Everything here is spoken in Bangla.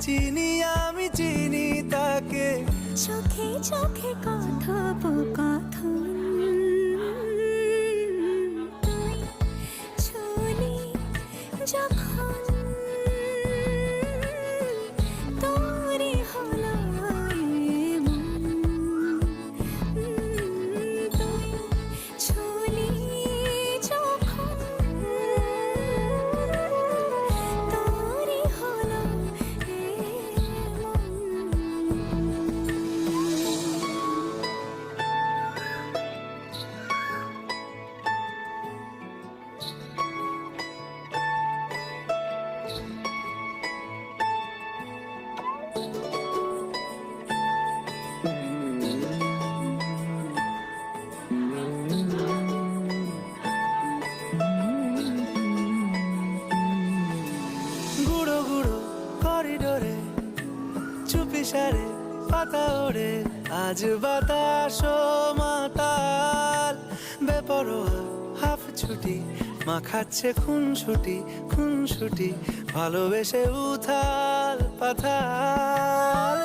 চিনি আমি চিনি তাকে। চোখে চোখে কথোপকথন, তুই ছুলি যখন তোরই হলো এমন। তুই ছুলি যখন তোরই হলো এমন। গুঁড়ো গুঁড়ো করিডোরে চুপি সারে পাতা ওড়ে, আজ বাতাস মাতাল বেপরোয়া হাফ ছুটি, মাখাচ্ছে খুনসুটি খুনসুটি, ভালোবেসে উথাল পাথাল।